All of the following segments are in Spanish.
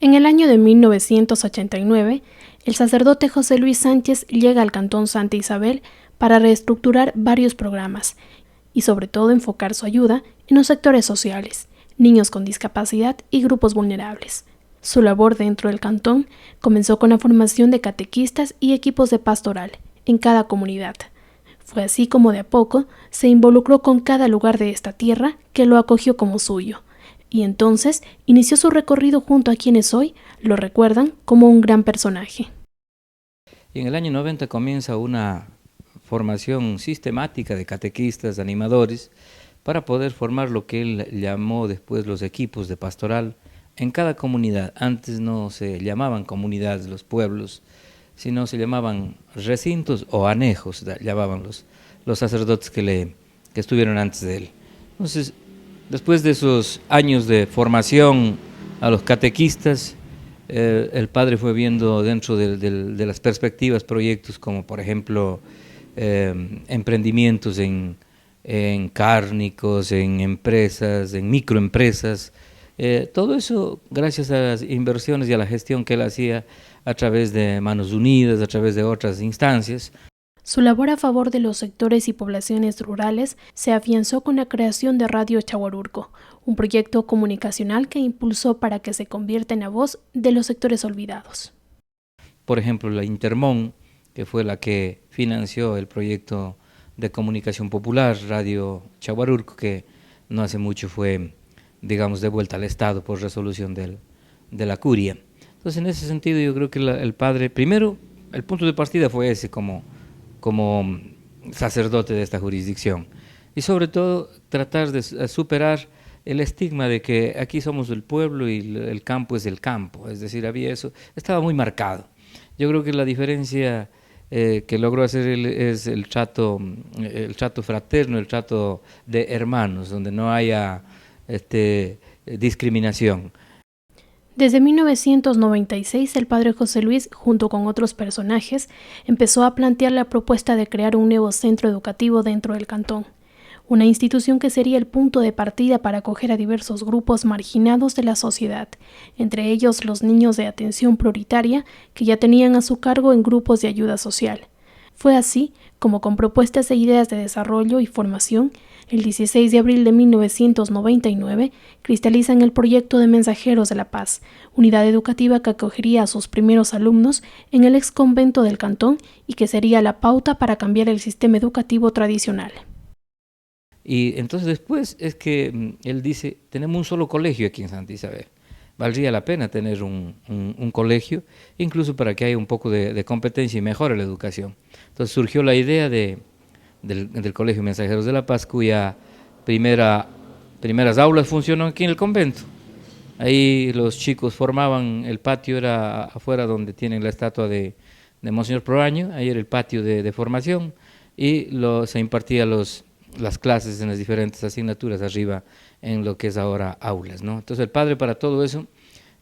En el año de 1989, el sacerdote José Luis Sánchez llega al Cantón Santa Isabel para reestructurar varios programas y sobre todo enfocar su ayuda en los sectores sociales, niños con discapacidad y grupos vulnerables. Su labor dentro del cantón comenzó con la formación de catequistas y equipos de pastoral en cada comunidad. Fue así como de a poco se involucró con cada lugar de esta tierra que lo acogió como suyo, y entonces inició su recorrido junto a quienes hoy lo recuerdan como un gran personaje. Y en el año 90 comienza una formación sistemática de catequistas, animadores, para poder formar lo que él llamó después los equipos de pastoral en cada comunidad. Antes no se llamaban comunidades los pueblos, sino se llamaban recintos o anejos, llamaban los sacerdotes que estuvieron antes de él. Entonces, después de esos años de formación a los catequistas, el padre fue viendo dentro de las perspectivas proyectos como, por ejemplo, emprendimientos en cárnicos, en empresas, en microempresas. Todo eso gracias a las inversiones y a la gestión que él hacía a través de Manos Unidas, a través de otras instancias. Su labor a favor de los sectores y poblaciones rurales se afianzó con la creación de Radio Chaguarurco, un proyecto comunicacional que impulsó para que se convierta en la voz de los sectores olvidados. Por ejemplo, la Intermón, que fue la que financió el proyecto de comunicación popular, Radio Chaguarurco, que no hace mucho fue, digamos, devuelta al Estado por resolución de la curia. Entonces, en ese sentido, yo creo que el padre, primero, el punto de partida fue ese como sacerdote de esta jurisdicción. Y sobre todo, tratar de superar el estigma de que aquí somos el pueblo y el campo es el campo. Es decir, había eso, estaba muy marcado. Yo creo que la diferencia que logró hacer él es el trato fraterno, el trato de hermanos, donde no haya discriminación. Desde 1996, el padre José Luis, junto con otros personajes, empezó a plantear la propuesta de crear un nuevo centro educativo dentro del cantón, una institución que sería el punto de partida para acoger a diversos grupos marginados de la sociedad, entre ellos los niños de atención prioritaria que ya tenían a su cargo en grupos de ayuda social. Fue así como, con propuestas e ideas de desarrollo y formación, el 16 de abril de 1999 cristalizan el proyecto de Mensajeros de la Paz, unidad educativa que acogería a sus primeros alumnos en el ex convento del cantón y que sería la pauta para cambiar el sistema educativo tradicional. Y entonces después es que él dice, tenemos un solo colegio aquí en Santa Isabel. Valdría la pena tener un colegio, incluso para que haya un poco de competencia y mejore la educación. Entonces surgió la idea del Colegio Mensajeros de la Paz, cuya primeras aulas funcionan aquí en el convento. Ahí los chicos formaban, el patio era afuera donde tienen la estatua de Monseñor Proaño, ahí era el patio de formación, y se impartía las clases en las diferentes asignaturas arriba en lo que es ahora aulas, ¿no? Entonces el padre, para todo eso,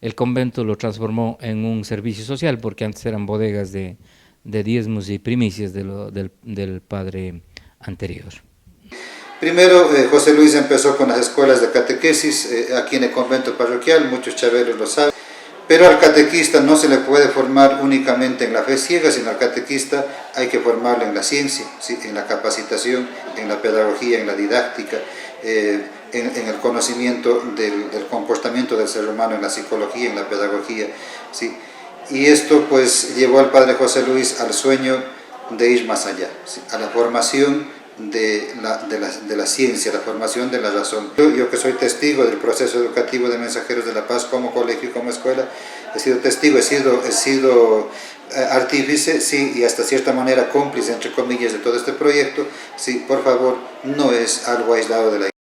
el convento lo transformó en un servicio social, porque antes eran bodegas de diezmos y primicias del padre anterior. Primero, José Luis empezó con las escuelas de catequesis aquí en el convento parroquial, muchos chaveros lo saben, pero al catequista no se le puede formar únicamente en la fe ciega, sino al catequista hay que formarlo en la ciencia, ¿sí? En la capacitación, en la pedagogía, en la didáctica, en el conocimiento del comportamiento del ser humano, en la psicología, en la pedagogía, ¿sí? Y esto pues llevó al padre José Luis al sueño de ir más allá, ¿sí? A la formación de la ciencia, la formación de la razón. Yo que soy testigo del proceso educativo de Mensajeros de la Paz como colegio y como escuela, he sido testigo, he sido artífice, sí, y hasta cierta manera cómplice, entre comillas, de todo este proyecto. Sí, por favor, no es algo aislado de la.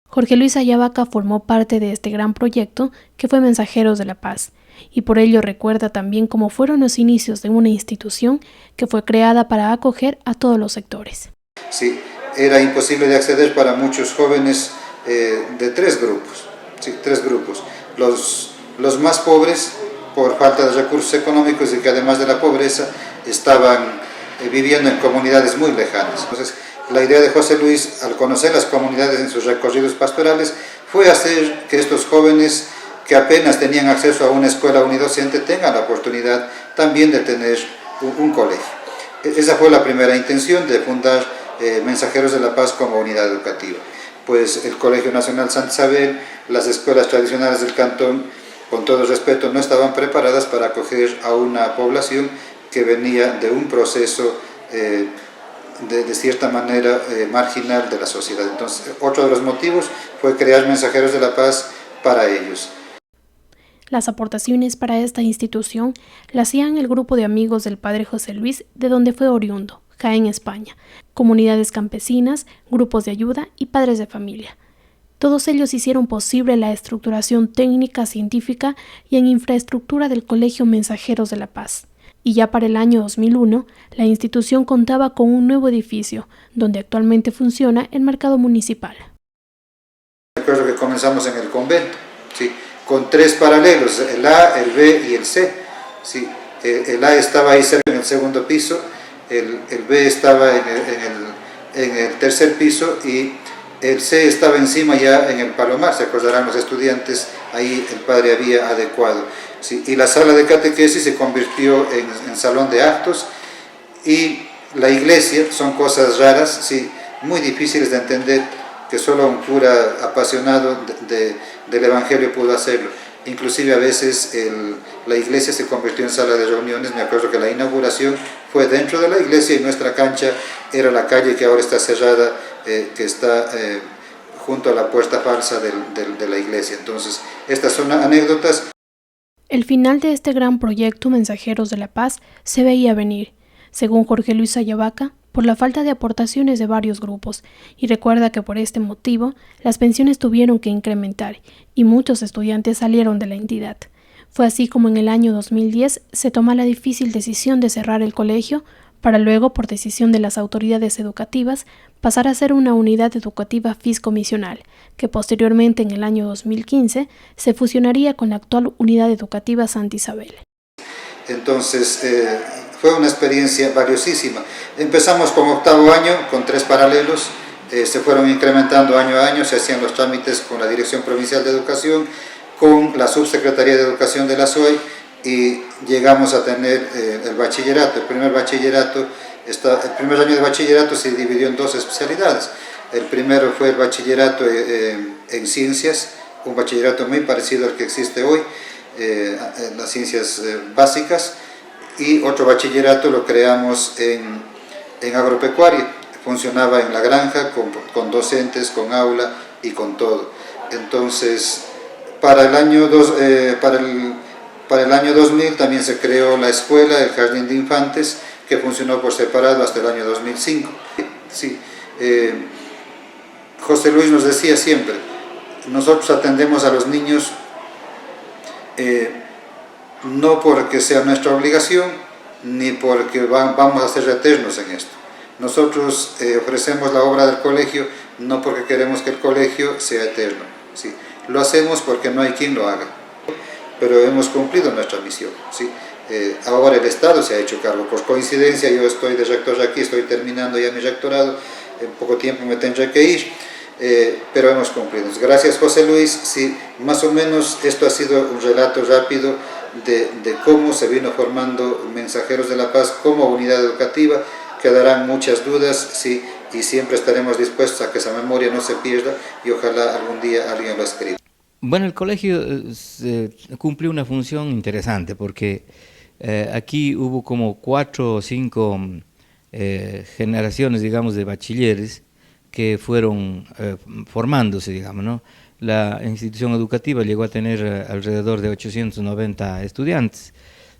Jorge Luis Ayavaca formó parte de este gran proyecto que fue Mensajeros de la Paz, y por ello recuerda también cómo fueron los inicios de una institución que fue creada para acoger a todos los sectores. Sí, era imposible de acceder para muchos jóvenes de tres grupos, ¿sí? Tres grupos. Los más pobres, por falta de recursos económicos y que además de la pobreza estaban viviendo en comunidades muy lejanas. Entonces, la idea de José Luis, al conocer las comunidades en sus recorridos pastorales, fue hacer que estos jóvenes que apenas tenían acceso a una escuela unidocente tengan la oportunidad también de tener un colegio. Esa fue la primera intención de fundar Mensajeros de la Paz como unidad educativa. Pues el Colegio Nacional Santa Isabel, las escuelas tradicionales del cantón, con todo respeto, no estaban preparadas para acoger a una población que venía de un proceso de cierta manera marginal de la sociedad. Entonces, otro de los motivos fue crear Mensajeros de la Paz para ellos. Las aportaciones para esta institución las hacían el grupo de amigos del padre José Luis, de donde fue oriundo, Jaén, España, comunidades campesinas, grupos de ayuda y padres de familia. Todos ellos hicieron posible la estructuración técnica, científica y en infraestructura del Colegio Mensajeros de la Paz. Y ya para el año 2001, la institución contaba con un nuevo edificio, donde actualmente funciona el mercado municipal. Recuerdo que comenzamos en el convento, ¿sí?, con 3 paralelos, el A, el B y el C. ¿Sí? El A estaba ahí cerca en el segundo piso, el B estaba en el tercer piso y el C estaba encima ya en el Palomar. Se acordarán los estudiantes, ahí el padre había adecuado. ¿Sí? Y la sala de catequesis se convirtió en salón de actos, y la iglesia, son cosas raras, ¿sí?, muy difíciles de entender, que solo un cura apasionado del Evangelio pudo hacerlo. Inclusive a veces la iglesia se convirtió en sala de reuniones. Me acuerdo que la inauguración fue dentro de la iglesia y nuestra cancha era la calle que ahora está cerrada, que está junto a la puerta falsa de la iglesia. Entonces, estas son anécdotas. El final de este gran proyecto Mensajeros de la Paz se veía venir, según Jorge Luis Ayavaca, por la falta de aportaciones de varios grupos, y recuerda que por este motivo las pensiones tuvieron que incrementar y muchos estudiantes salieron de la entidad. Fue así como en el año 2010 se toma la difícil decisión de cerrar el colegio para luego, por decisión de las autoridades educativas, pasar a ser una unidad educativa fiscomisional, que posteriormente en el año 2015 se fusionaría con la actual unidad educativa Santa Isabel. Entonces, fue una experiencia valiosísima. Empezamos con 8º año, con 3 paralelos, se fueron incrementando año a año, se hacían los trámites con la Dirección Provincial de Educación, con la Subsecretaría de Educación de la SOE, y llegamos a tener el bachillerato. El primer año de bachillerato se dividió en 2 especialidades. El primero fue el bachillerato en ciencias, un bachillerato muy parecido al que existe hoy, en las ciencias básicas, y otro bachillerato lo creamos en agropecuaria. Funcionaba en la granja, con docentes, con aula y con todo. Entonces, para el año 2000 también se creó la escuela, el jardín de infantes, que funcionó por separado hasta el año 2005. Sí, José Luis nos decía siempre, nosotros atendemos a los niños no porque sea nuestra obligación, ni porque vamos a ser eternos en esto. Nosotros ofrecemos la obra del colegio no porque queremos que el colegio sea eterno, ¿sí? Lo hacemos porque no hay quien lo haga, pero hemos cumplido nuestra misión, ¿sí? Ahora el Estado se ha hecho cargo. Por coincidencia, yo estoy de rector aquí, estoy terminando ya mi rectorado, en poco tiempo me tendré que ir, pero hemos cumplido. Gracias, José Luis. Sí, más o menos esto ha sido un relato rápido de cómo se vino formando Mensajeros de la Paz como unidad educativa. Quedarán muchas dudas, sí, y siempre estaremos dispuestos a que esa memoria no se pierda, y ojalá algún día alguien lo escriba. Bueno, el colegio cumplió una función interesante, porque aquí hubo como 4 o 5 generaciones, digamos, de bachilleres que fueron formándose, digamos, ¿no? La institución educativa llegó a tener alrededor de 890 estudiantes,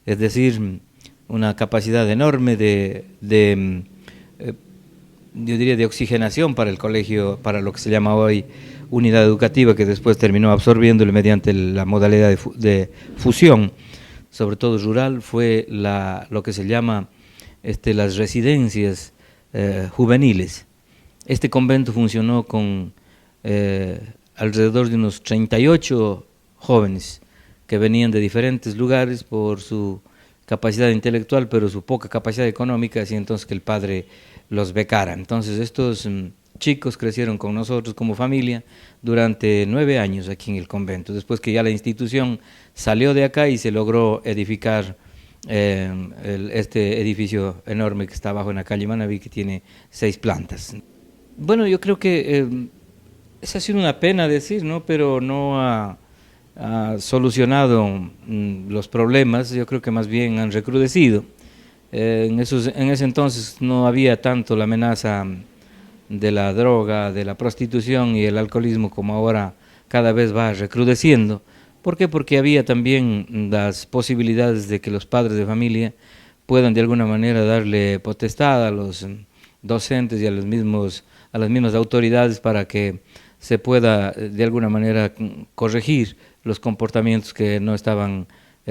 es decir, una capacidad enorme yo diría de oxigenación para el colegio, para lo que se llama hoy unidad educativa, que después terminó absorbiéndolo mediante la modalidad de fusión, sobre todo rural. Fue lo que se llama las residencias juveniles. Este convento funcionó con alrededor de unos 38 jóvenes que venían de diferentes lugares por su capacidad intelectual, pero su poca capacidad económica, así entonces que el padre los becara. Entonces estos chicos crecieron con nosotros como familia durante 9 años aquí en el convento, después que ya la institución salió de acá y se logró edificar este edificio enorme que está abajo en la calle Manaví, que tiene 6 plantas. Bueno, yo creo que esa ha sido una pena decir, ¿no? Pero no ha solucionado los problemas, yo creo que más bien han recrudecido. En ese entonces no había tanto la amenaza de la droga, de la prostitución y el alcoholismo como ahora cada vez va recrudeciendo. ¿Por qué? Porque había también las posibilidades de que los padres de familia puedan de alguna manera darle potestad a los docentes y a las mismas autoridades para que se pueda de alguna manera corregir los comportamientos que no estaban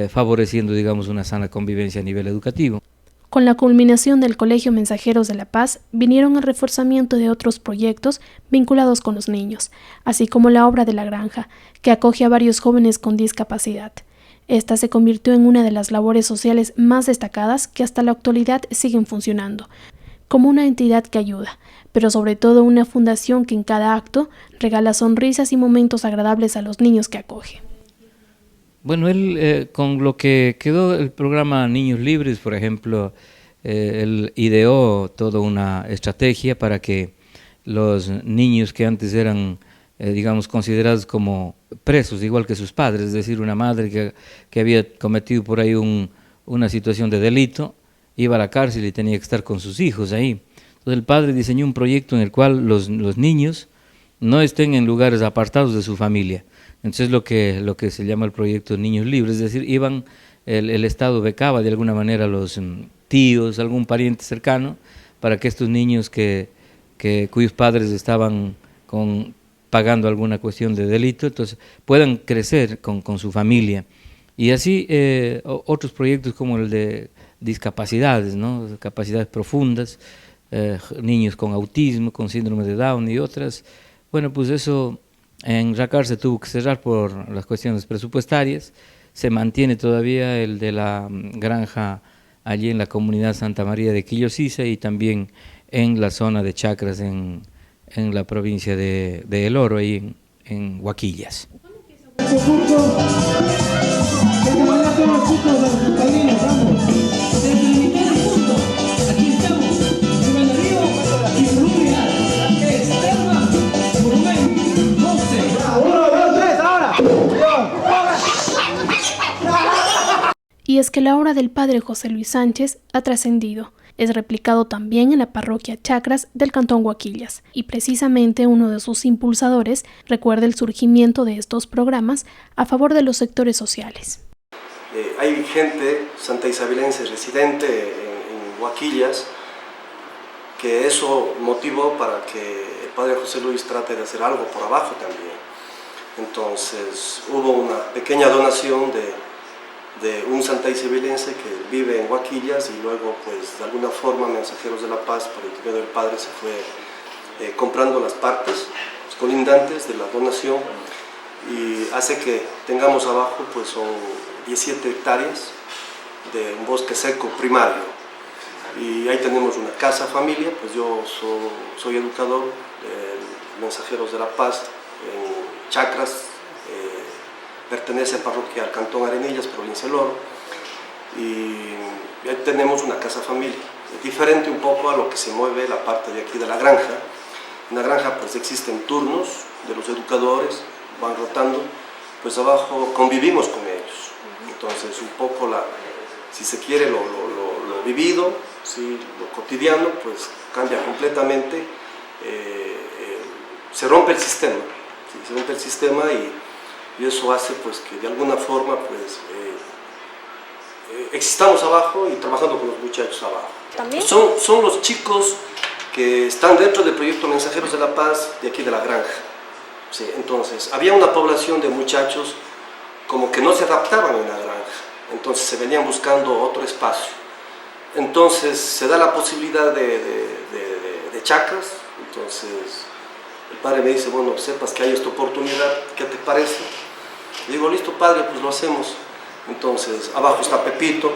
favoreciendo, digamos, una sana convivencia a nivel educativo. Con la culminación del Colegio Mensajeros de la Paz, vinieron el reforzamiento de otros proyectos vinculados con los niños, así como la obra de la granja, que acoge a varios jóvenes con discapacidad. Esta se convirtió en una de las labores sociales más destacadas que hasta la actualidad siguen funcionando, como una entidad que ayuda, pero sobre todo una fundación que en cada acto regala sonrisas y momentos agradables a los niños que acoge. Bueno, él con lo que quedó el programa Niños Libres, por ejemplo, él ideó toda una estrategia para que los niños que antes eran, digamos, considerados como presos, igual que sus padres, es decir, una madre que había cometido por ahí una situación de delito, iba a la cárcel y tenía que estar con sus hijos ahí. Entonces el padre diseñó un proyecto en el cual los niños no estén en lugares apartados de su familia. Entonces lo que se llama el proyecto Niños Libres, es decir, el Estado becaba de alguna manera a los tíos, algún pariente cercano, para que estos niños cuyos padres estaban pagando alguna cuestión de delito, entonces puedan crecer con su familia. Y así otros proyectos como el de discapacidades, ¿no? Capacidades profundas, niños con autismo, con síndrome de Down y otras. Bueno, pues eso en Racar se tuvo que cerrar por las cuestiones presupuestarias. Se mantiene todavía el de la granja allí en la comunidad Santa María de Quillosisa y también en la zona de chacras en la provincia de El Oro, ahí en Huaquillas. Y es que la obra del padre José Luis Sánchez ha trascendido. Es replicado también en la parroquia Chacras del cantón Huaquillas, y precisamente uno de sus impulsadores recuerda el surgimiento de estos programas a favor de los sectores sociales. Hay gente santaisabelense residente en Huaquillas que eso motivó para que el padre José Luis trate de hacer algo por abajo también. Entonces hubo una pequeña donación de un santaisabelense que vive en Huaquillas y luego pues de alguna forma Mensajeros de la Paz por intermedio del padre se fue comprando las partes colindantes de la donación y hace que tengamos abajo pues son 17 hectáreas de un bosque seco primario y ahí tenemos una casa familia, pues yo soy educador de Mensajeros de la Paz en Chacras, pertenece a parroquia al cantón Arenillas, provincia del Oro, y ahí tenemos una casa familia, diferente un poco a lo que se mueve la parte de aquí de la granja. En la granja pues existen turnos de los educadores, van rotando, pues abajo convivimos con ellos, entonces un poco si se quiere lo vivido, ¿sí? Lo cotidiano pues cambia completamente, se rompe el sistema, ¿sí? Se rompe el sistema y eso hace pues que de alguna forma pues existamos abajo y trabajando con los muchachos abajo. ¿También? Son los chicos que están dentro del proyecto Mensajeros de la Paz de aquí de la granja. Sí, entonces había una población de muchachos como que no se adaptaban en la granja, entonces se venían buscando otro espacio. Entonces se da la posibilidad de chacras, entonces el padre me dice, bueno, sepas que hay esta oportunidad, ¿qué te parece? Digo, listo padre, pues lo hacemos. Entonces, abajo está Pepito,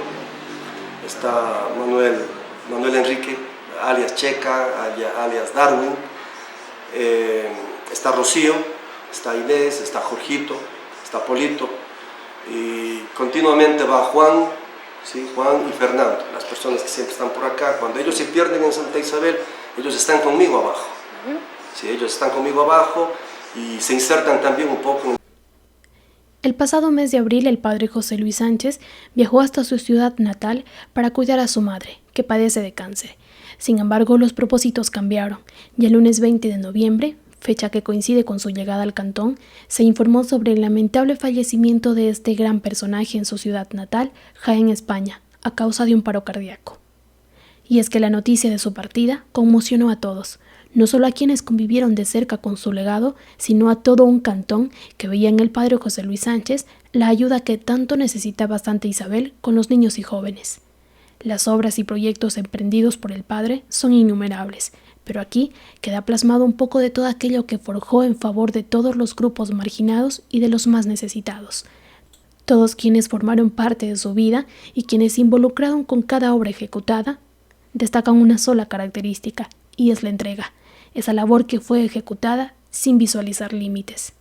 está Manuel Enrique, alias Checa, alias Darwin, está Rocío, está Inés, está Jorgito, está Polito, y continuamente va Juan, ¿sí? Juan y Fernando, las personas que siempre están por acá. Cuando ellos se pierden en Santa Isabel, ellos están conmigo abajo, ¿sí? Ellos están conmigo abajo y se insertan también un poco en... El pasado mes de abril, el padre José Luis Sánchez viajó hasta su ciudad natal para cuidar a su madre, que padece de cáncer. Sin embargo, los propósitos cambiaron, y el lunes 20 de noviembre, fecha que coincide con su llegada al cantón, se informó sobre el lamentable fallecimiento de este gran personaje en su ciudad natal, Jaén, España, a causa de un paro cardíaco. Y es que la noticia de su partida conmocionó a todos, no solo a quienes convivieron de cerca con su legado, sino a todo un cantón que veía en el padre José Luis Sánchez la ayuda que tanto necesitaba Santa Isabel con los niños y jóvenes. Las obras y proyectos emprendidos por el padre son innumerables, pero aquí queda plasmado un poco de todo aquello que forjó en favor de todos los grupos marginados y de los más necesitados. Todos quienes formaron parte de su vida y quienes se involucraron con cada obra ejecutada, destacan una sola característica, y es la entrega, esa labor que fue ejecutada sin visualizar límites.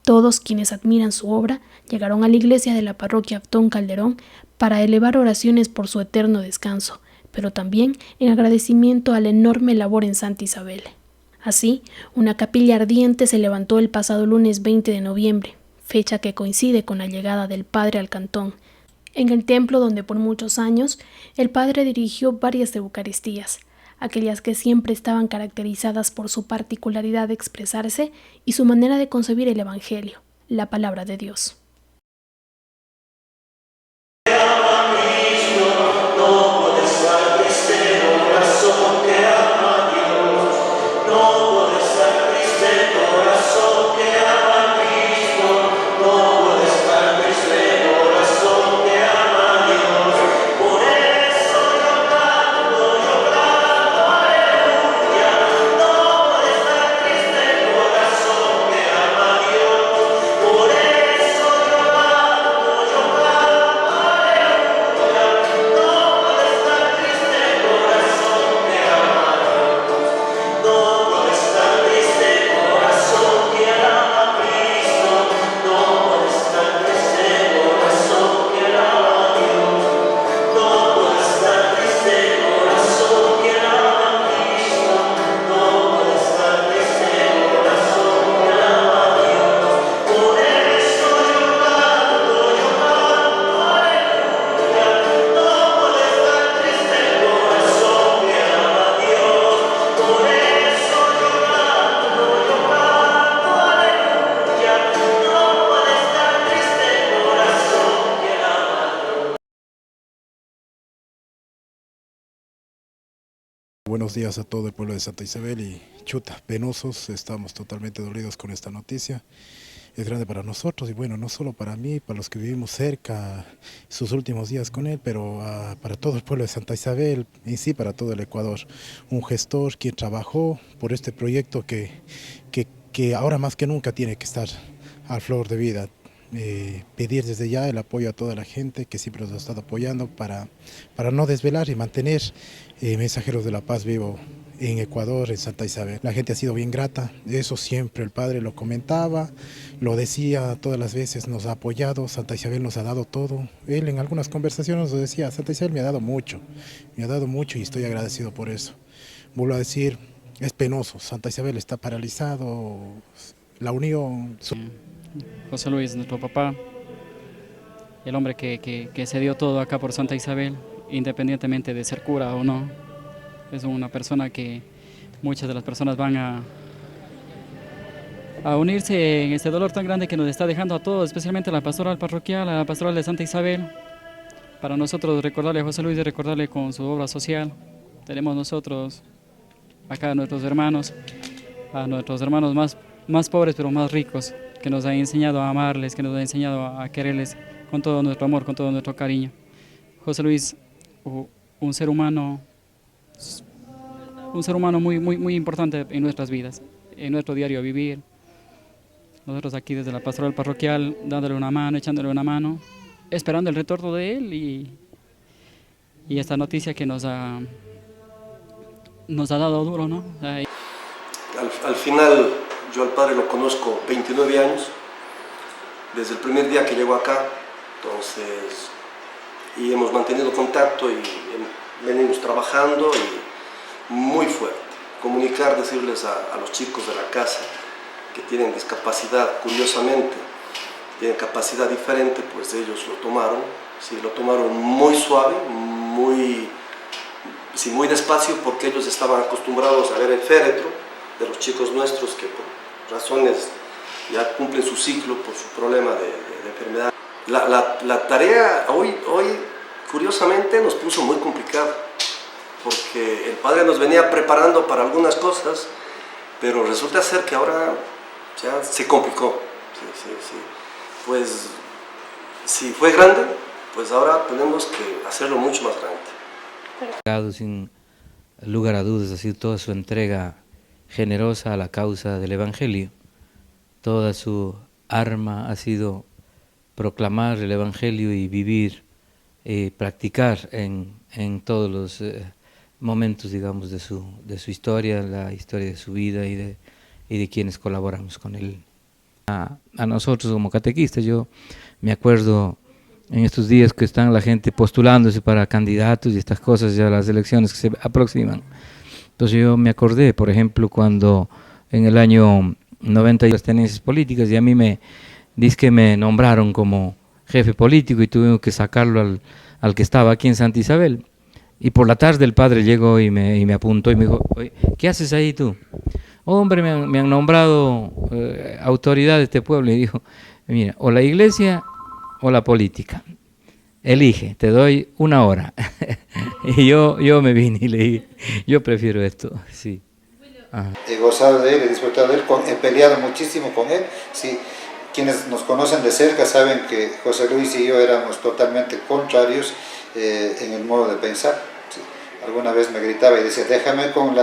Todos quienes admiran su obra llegaron a la iglesia de la parroquia Abdón Calderón para elevar oraciones por su eterno descanso, pero también en agradecimiento a la enorme labor en Santa Isabel. Así, una capilla ardiente se levantó el pasado lunes 20 de noviembre, fecha que coincide con la llegada del padre al cantón, en el templo donde por muchos años el padre dirigió varias eucaristías, aquellas que siempre estaban caracterizadas por su particularidad de expresarse y su manera de concebir el Evangelio, la palabra de Dios. Buenos días a todo el pueblo de Santa Isabel y chuta, penosos, estamos totalmente dolidos con esta noticia. Es grande para nosotros y bueno, no solo para mí, para los que vivimos cerca, sus últimos días con él, pero para todo el pueblo de Santa Isabel, en sí para todo el Ecuador. Un gestor quien trabajó por este proyecto que ahora más que nunca tiene que estar a flor de vida. Pedir desde ya el apoyo a toda la gente que siempre nos ha estado apoyando para no desvelar y mantener Mensajeros de la Paz vivo en Ecuador, en Santa Isabel. La gente ha sido bien grata, eso siempre el padre lo comentaba, lo decía todas las veces, nos ha apoyado, Santa Isabel nos ha dado todo. Él en algunas conversaciones nos decía, Santa Isabel me ha dado mucho y estoy agradecido por eso. Vuelvo a decir, es penoso, Santa Isabel está paralizado, la unión... José Luis, nuestro papá, el hombre que se dio todo acá por Santa Isabel, independientemente de ser cura o no. Es una persona que muchas de las personas van a unirse en este dolor tan grande que nos está dejando a todos, especialmente a la pastoral parroquial, a la pastoral de Santa Isabel. Para nosotros recordarle a José Luis y recordarle con su obra social. Tenemos nosotros acá a nuestros hermanos más pobres pero más ricos, que nos ha enseñado a amarles, que nos ha enseñado a quererles con todo nuestro amor, con todo nuestro cariño. José Luis, un ser humano muy importante en nuestras vidas, en nuestro diario vivir. Nosotros aquí desde la pastoral parroquial, dándole una mano, echándole una mano, esperando el retorno de él y esta noticia que nos ha dado duro, ¿no? A al final yo al padre lo conozco 29 años, desde el primer día que llegó acá, entonces, y hemos mantenido contacto y venimos trabajando y muy fuerte. Comunicar, decirles a los chicos de la casa que tienen discapacidad, curiosamente, tienen capacidad diferente, pues ellos lo tomaron, sí, lo tomaron muy suave, muy despacio, porque ellos estaban acostumbrados a ver el féretro de los chicos nuestros que por razones ya cumplen su ciclo por su problema de enfermedad. La tarea hoy, curiosamente, nos puso muy complicada, porque el padre nos venía preparando para algunas cosas, pero resulta ser que ahora ya se complicó. Sí. Pues si fue grande, pues ahora tenemos que hacerlo mucho más grande. Sin lugar a dudas, ha sido toda su entrega generosa a la causa del Evangelio. Toda su arma ha sido proclamar el Evangelio y vivir, practicar en todos los momentos, digamos, de su historia, la historia de su vida y de quienes colaboramos con él. A nosotros como catequistas, yo me acuerdo en estos días que están la gente postulándose para candidatos y estas cosas, ya las elecciones que se aproximan. Entonces yo me acordé, por ejemplo, cuando en el año 90 las tenencias políticas, y a mí me nombraron como jefe político y tuvimos que sacarlo al que estaba aquí en Santa Isabel. Y por la tarde el padre llegó y me apuntó y me dijo: oye, ¿qué haces ahí tú? Hombre, me han nombrado autoridad de este pueblo. Y dijo: mira, o la iglesia o la política, elige, te doy 1 hora. Y yo me vine y le dije: yo prefiero esto, sí. He gozado de él, he disfrutado de él, he peleado muchísimo con él. Sí. Quienes nos conocen de cerca saben que José Luis y yo éramos totalmente contrarios en el modo de pensar. Sí. Alguna vez me gritaba y decía: déjame con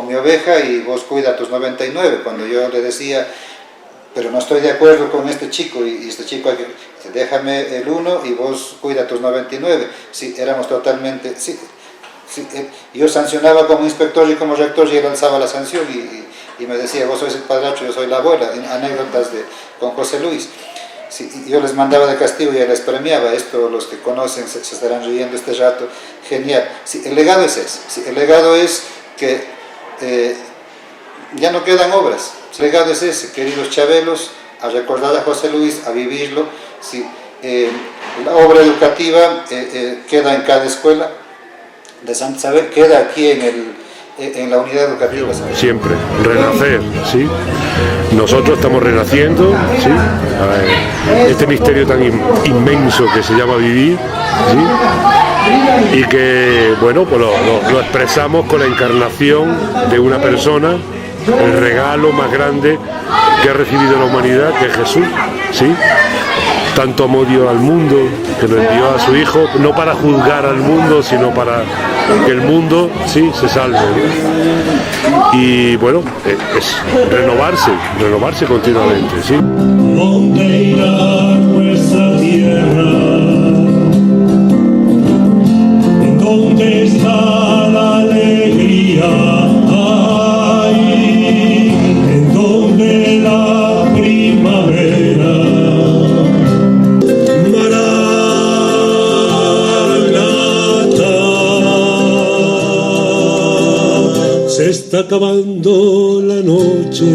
mi oveja y vos cuida tus 99. Cuando yo le decía: pero no estoy de acuerdo con este chico, y este chico déjame el 1 y vos cuida tus 99. Sí, éramos totalmente... Sí, yo sancionaba como inspector y como rector, y él alzaba la sanción y me decía: vos sois el padrastro, yo soy la abuela. Anécdotas con José Luis. Sí, yo les mandaba de castigo y él les premiaba. Esto los que conocen se estarán riendo este rato. Genial. Sí, el legado es ese. Sí, el legado es que ya no quedan obras. El legado es ese, queridos chabelos, a recordar a José Luis, a vivirlo. Sí, la obra educativa queda en cada escuela de Santa Isabel, queda aquí en la unidad educativa. Siempre, renacer, ¿sí? Nosotros estamos renaciendo, ¿sí? Este misterio tan inmenso que se llama vivir, ¿sí? Y que, bueno, pues lo expresamos con la encarnación de una persona, el regalo más grande que ha recibido la humanidad, que es Jesús, ¿sí? Tanto amó Dios al mundo, que lo envió a su Hijo, no para juzgar al mundo, sino para que el mundo, sí, se salve. Y bueno, es renovarse continuamente, ¿sí? ¿Dónde irá nuestra tierra? ¿En dónde está la alegría? ¿En dónde la primavera? Se está acabando la noche.